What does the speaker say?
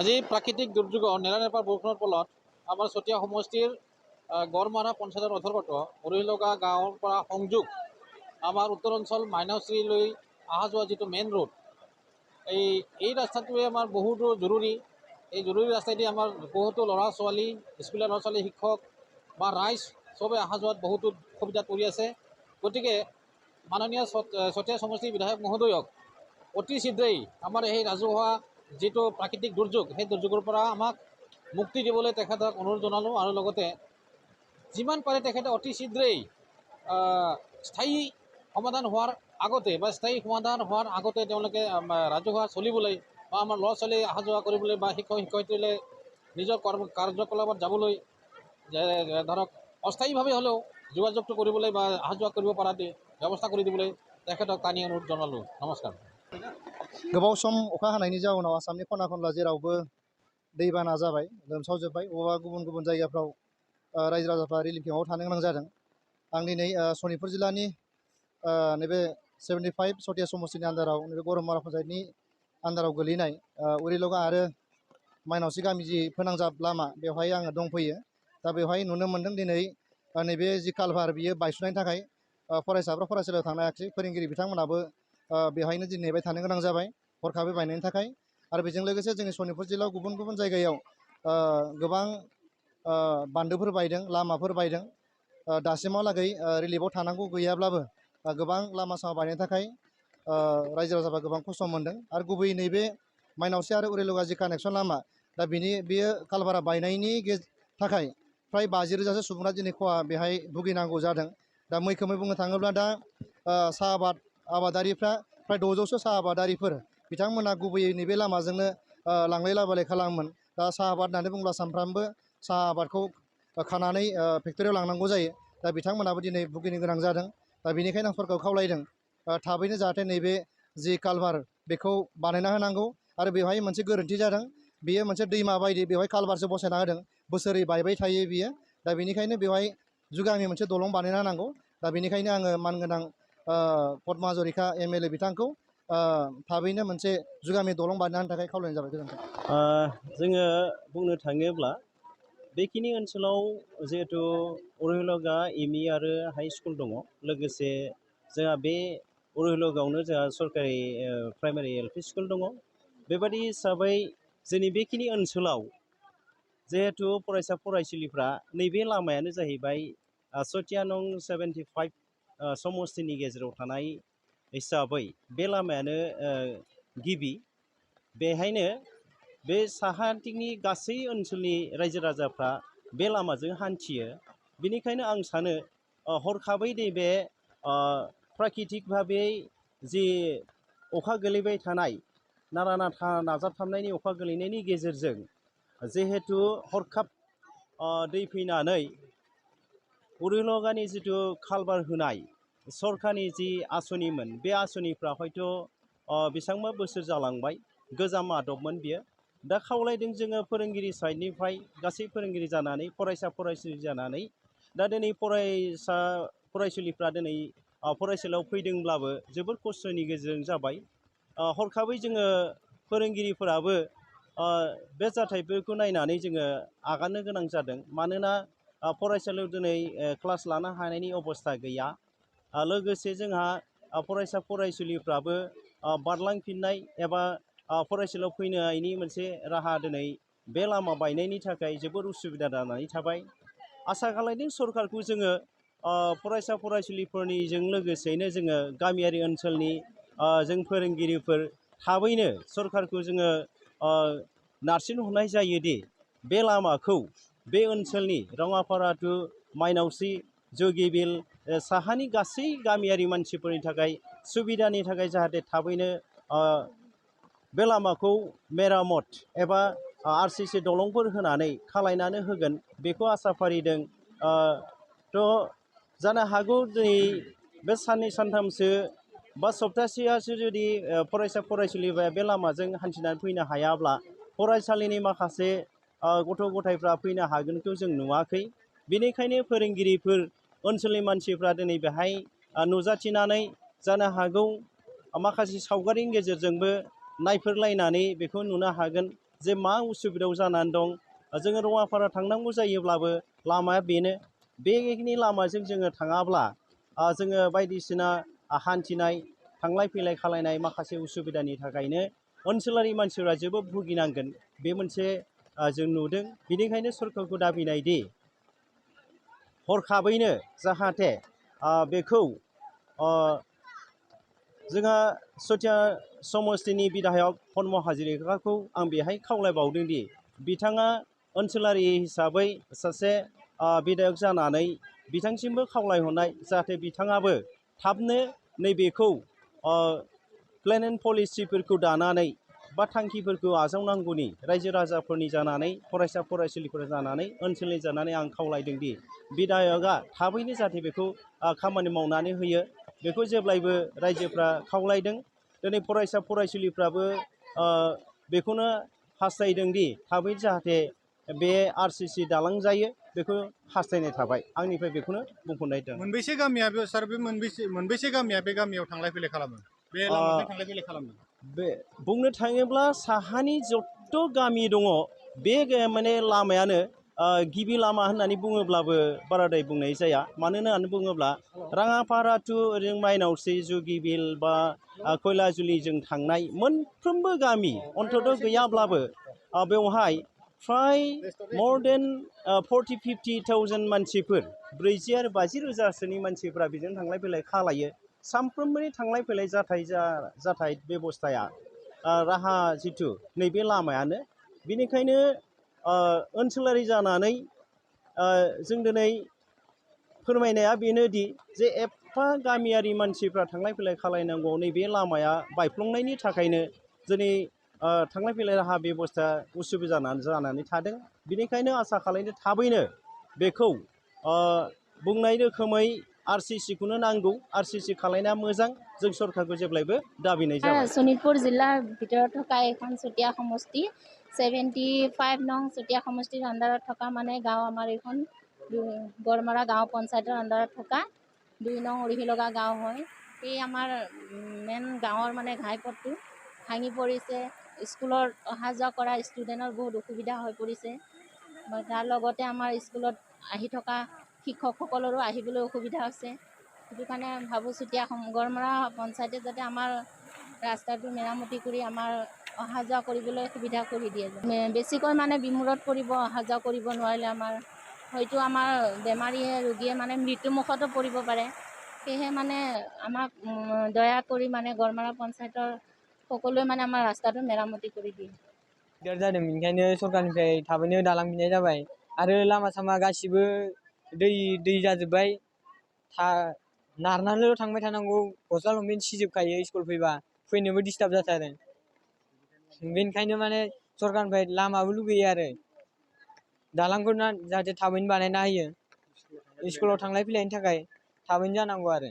আজি প্ৰাকৃতিক দুৰ্যোগৰ নেৰানেপেৰা বৰষুণৰ ফলত আমাৰ চতিয়া সমষ্টিৰ গড়মাৰা পঞ্চায়তৰ অন্তৰ্গত উৰিলগা গাঁৱৰ পৰা সংযোগ আমাৰ উত্তৰ অঞ্চল মাইনাশ্ৰীলৈ অহা যোৱা যিটো মেইন ৰোড, এই ৰাস্তাটোৱে আমাৰ বহুতো জৰুৰী। এই জৰুৰী ৰাস্তাইদি আমাৰ বহুতো ল'ৰা ছোৱালী, স্কুলীয়া ল'ৰা ছোৱালী, শিক্ষক বা ৰাইজ চবে অহা যোৱাত বহুতো সুবিধাত পৰি আছে। গতিকে মাননীয় চতিয়া সমষ্টিৰ বিধায়ক মহোদয়ক অতি শীঘ্ৰেই আমাৰ এই ৰাজহুৱা যিটো প্ৰাকৃতিক দুৰ্যোগ, সেই দুৰ্যোগৰ পৰা আমাক মুক্তি দিবলৈ তেখেতক অনুৰোধ জনালোঁ। আৰু লগতে যিমান পাৰে তেখেতে অতি শীঘ্ৰেই স্থায়ী সমাধান হোৱাৰ আগতে বা স্থায়ী সমাধান হোৱাৰ আগতে তেওঁলোকে ৰাজহুৱা চলিবলৈ বা আমাৰ ল'ৰা ছোৱালী অহা যোৱা কৰিবলৈ বা শিক্ষক শিক্ষয়িত্ৰীলৈ নিজৰ কাৰ্যকলাপত যাবলৈ ধৰক অস্থায়ীভাৱে হ'লেও যোগাযোগটো কৰিবলৈ বা অহা যোৱা কৰিব পৰাতে ব্যৱস্থা কৰি দিবলৈ তেখেতক টানি অনুৰোধ জনালোঁ। নমস্কাৰ। गोबाव सम अखा हानायनि जाउनाव आसामनि खना खनला जेरावबो दैबाना जाबाय, लोमसावजोब्बाय। बबेबा गुबुन गुबुन जायगाफ्राव रायजो राजाफ्रा रिलिफ केम्पआव थानो गोनां जादों। आं दिनै सनितपुर जिल्लानि नैबे 75 चटिया समष्टिनि आन्दाराव नैबे गरमारा पन्चायतनि आन्दाराव गोलैनाय उरिलगा आरो माइनावस्रि गामि जि फोनांजाब लामा, बेवहाय आङो दंफैयो। दा बेवहाय नुनो मोन्दों दिनै नैबे जि कालभार बियो बायस'नायनि थाखाय फरायसाफ्रा फरायसालियाव थांनो हायाखिसै। फोरोंगिरि बिथांमोनाबो बेवहायनो दिन नेबाय थानो गोनां जाबाय हरखाबै बायनायनि थाखाय। आरो बेजों लोगोसे जोंनि सनितपुर जिल्लायाव गुबुन गुबुन जायगायाव गोबां बान्दोफोर बायदों, लामाफोर बायदों। दासिमहालागै रिलिफआव थानांगौ गैयाब्लाबो गोबां लामा सामा बायनायनि थाखाय रायजो राजाफ्रा गोबां खस्थ' मोन्दों। आरो गुबैयै नैबे माइनावस्रि आरो उरिलगा जि कानेक्सन लामा, दा बेयो कालभारा बायनायनि थाखाय फ्राय 50,000सो सुबुंफ्रा दिनै खहा बेहाय भुगिनांगौ जादों। दा मैखोमै बुंनो थाङोब्ला दा साहा आबादारिफ्रा फ्राय 600सो साहा आबादारिफोर बिथांमोना गुबैयै नैबे लामाजोंनो लांलाय लाबोलाय खालामोमोन। दा साहा आबाद होननानै बुङोब्ला सानफ्रामबो साहा आबादखौ खानानै फेक्टरियाव लांनांगौ जायो। दा बिथांमोनाबो दिनै भुगिनो गोनां जादों। दा बेनिखायनो आं सरकारखौ खावलायदों थाबैनो जाहाथे नैबे जि कालभार बेखौ बानायना होनांगौ। आरो बेवहाय मोनसे गोरोन्थि जादों, बेयो मोनसे दैमा बायदि बेवहाय कालभारसो बसायना होदों, बोसोरै बायबाय थायो बियो। दा बेनिखायनो बेवहाय जुगामि मोनसे दलं बानायना होनांगौ। दा बेनिखायनो आङो मानगोनां पद्मा हाजरिका MLA बिथांखौ थाबैनो मोनसे जुगामि दलं बानायनो थाखाय खावलायनाय जाबाय। गोजोन्थों। जोङो बुंनो थाङोब्ला बेखिनि ओनसोलाव जिहेथु उरिलगा एमइ आरो हाइ स्कुल दङ, लोगोसे जोंहा बे उरिलगावनो जोंहा सरकारि प्राइमारि LP स्कुल दङ। बेबादि हिसाबै जोंनि बेखिनि ओनसोलाव जिहेथु फरायसा फरायसुलिफ्रा नैबे लामायानो जाहैबाय चटिया नं 75 समष्टिनि गेजेराव थानाय हिसाबै बे लामायानो गिबि। बेहायनो बे साहाथिंनि गासै ओनसोलनि रायजो राजाफ्रा बे लामाजों हान्थियो। बेनिखायनो आं सानो हरखाबै नैबे प्राकृतिक भाबै जि अखा गोलैबाय थानाय, नारा नाथा नाजाबथाबनायनि अखा गोलैनायनि गेजेरजों जिहेथु हरखाब दै फैनानै उरिलगानि जिथु कालभार होनाय सरकारनि जि आसनिमोन, बे आसनिफ्रा हयथ' बेसेबांबा बोसोर जालांबाय, गोजाम आदबमोन बियो। दा खावलायदों जोङो फोरोंगिरि साइडनिफ्राय गासै फोरोंगिरि जानानै, फरायसा फरायसुलि जानानै, दा दिनै फरायसा फरायसुलिफ्रा दिनै फरायसालियाव फैदोंब्लाबो जोबोर खस्थ'नि गेजेरजों जाबाय। हरखाबै जोङो फोरोंगिरिफोराबो बे जाथायफोरखौ नायनानै जोङो आगारनो गोनां जादों। मानोना फरायसालियाव दिनै क्लास लानो हानायनि अबस्था गैया। लोगोसे जोंहा फरायसा फरायसुलिफ्राबो बारलांफिननाय एबा फरायसालियाव फैनायनि मोनसे राहा दिनै बे लामा बायनायनि थाखाय जोबोर उसुबिदा जानानै थाबाय। आसा खालामदों सरकारखौ जोङो फरायसा फरायसुलिफोरनिजों लोगोसेयैनो जोङो गामियारि ओनसोलनि जों फोरोंगिरिफोर थाबैनो सरकारखौ जोङो नारसिनहरनाय जायोदि बे लामाखौ बे ओनसोलनि रङापारा टु माइनावस्रि, जगिबिल साहानि गासै गामियारि मानसिफोरनि थाखाय सुबिदानि थाखाय जाहाथे थाबैनो बे लामाखौ मेरामत एबा RCC दलंफोर होनानै खालायनानै होगोन, बेखौ आसा फारिदों। थ' जानो हागौ दिनै बे साननै सानथामसो बा सप्तासेयासो जुदि फरायसा फरायसुलिफ्रा बे लामाजों हान्थिनानै फैनो हायाब्ला फरायसालिनि माखासे गथ' गथायफ्रा फैनो हागोनखौ जों नुवाखै। बेनिखायनो फोरोंगिरिफोर, ओनसोलनि मानसिफ्रा दिनै बेहाय नुजाथिनानै जानो हागौ माखासे सावगारिनि गेजेरजोंबो नायफोरलायनानै बेखौ नुनो हागोन। जे मा उसुबिदायाव जानानै दं। जोङो रङापारा थांनांगौ जायोब्लाबो लामाया बेनो, बेखिनि लामाजों जोङो थाङाब्ला जोङो बायदिसिना हान्थिनाय थांलाय फैलाय खालायनाय माखासे उसुबिदानि थाखायनो ओनसोलारि मानसिफोरा जोबोद भुगिनांगोन। बे मोनसे जों नुदों। बेनिखायनो सरकारखौ दाबिनायदि हरखाबैनो जाहाथे बेखौ जोंहा सथिया समस्तिनि बिधायक पद्म हाजरिकाखौ आं बेहाय खावलायबावदों दि बिथाङा ओनसोलारि हिसाबै सासे बिधायक जानानै बिथांसिमबो खावलायहरनाय जाहाथे बिथाङाबो थाबनो नैबेखौ प्लेन एन्ड पलिसिफोरखौ दानानै बा थांखिफोरखौ आजावनांगौनि रायजो राजाफोरनि जानानै फरायसा फरायसुलिफोर जानानै ओनसोलनि जानानै आं खावलायदों दि बिधायकआ थाबैनो जाहाथे बेखौ खामानि मावनानै होयो। बेखौ जेब्लायबो रायजोफ्रा खावलायदों। दिनै फरायसा फरायसुलिफ्राबो बेखौनो हास्थायदों दि थाबै जाहाथे बे RCC दालां जायो, बेखौ हास्थायनाय थाबाय। आंनिफ्राय बेखौनो बुंहरनाय दं। मोनबेसे गामिया बे सार, बे मोनबेसे गामिया बे गामियाव थांलाय फैलाय खालामो, बे लामाजों थांलाय फैलाय खालामो? बे बुंनो थाङोब्ला साहानि जथ' गामि दङ बे माने लामायानो गिबि लामा होननानै बुङोब्लाबो बाराद्राय बुंनाय जाया। मानो होननानै बुङोब्ला राङापारा टु ओरै माइनावस्रि जुगिबिल बा खयलाजुलिजों थांनाय मोनफ्रोमबो गामि अन्तत गैयाब्लाबो बेवहाय फ्राय मर देन 40-50,000 मानसिफोर 40 आरो 50 रोजासोनि मानसिफ्रा बेजों थांलाय फैलाय खालायो। सानफ्रोमबोनि थांलाय फैलाय जाथाय बेबस्थाया राहा जिथु नैबे लामायानो। बेनिखायनो ओनसोलारि जानानै जों दिनै फोरमायनाया बेनोदि जे एफा गामियारि मानसिफ्रा थांलाय फैलाय खालायनांगौ नैबे लामाया बायफ्लंनायनि थाखायनो दिनै थांलाय फैलाय राहा बेबस्था उसुबिदा जानानै थादों। बेनिखायनो आसा खालामनो थाबैनो बेखौ बुंनाय रोखोमै RCCखौनो नांगौ, RCC खालायनाया मोजां। जों सरकारखौ जेब्लायबो दाबिनाय जाबाय। শোণিতপুৰ জিলাৰ ভিতৰত থকা এখন চুতীয়া সমষ্টি 75 নং চুতীয়া সমষ্টিৰ আণ্ডাৰত থকা মানে গাঁও আমাৰ এইখন গড়মৰা গাঁও পঞ্চায়তৰ আণ্ডাৰত থকা 2 নং উৰিহিলগা গাঁও হয়। এই আমাৰ মেইন গাঁৱৰ মানে ঘাইপথটো ভাঙি পৰিছে। স্কুলত অহা যোৱা কৰা ষ্টুডেণ্টৰ বহুত অসুবিধা হৈ পৰিছে। তাৰ লগতে আমাৰ স্কুলত আহি থকা শিক্ষকসকলৰো আহিবলৈ অসুবিধা হৈছে। সেইটো কাৰণে ভাবোঁ চুতীয়া গড়মৰা পঞ্চায়তে যাতে আমাৰ ৰাস্তাটো মেৰামতি কৰি আমাৰ অহা যোৱা কৰিবলৈ সুবিধা কৰি দিয়ে। বেছিকৈ মানে বিমূৰত পৰিব, অহা যোৱা কৰিব নোৱাৰিলে আমাৰ হয়তো আমাৰ বেমাৰীয়ে ৰোগীয়ে মানে মৃত্যুমুখতো পৰিব পাৰে। সেয়েহে মানে আমাক দয়া কৰি মানে গড়মৰা পঞ্চায়তৰ সকলোৱে মানে আমাৰ ৰাস্তাটো मेरामति কৰি দিয়ে। दिगदार जादों, बेनिखायनो सरकारनिफ्राय थाबैनो दालां बिनाय जाबाय। आरो लामा सामा गासिबो दै जाजोब्बाय। नारनानैल' थांबाय थानांगौ, गस्ला लंपेन्ट सिजोबखायो स्कुल फैबा, फैनोबो डिस्टार्ब जाथारो। बेनिखायनो माने सरकारनिफ्राय लामाबो लुगैयो आरो दालांखौ जाहाथे थाबैनो बानायना होयो। स्कुलाव थांलाय फैलायनि थाखाय थाबैनो जानांगौ आरो।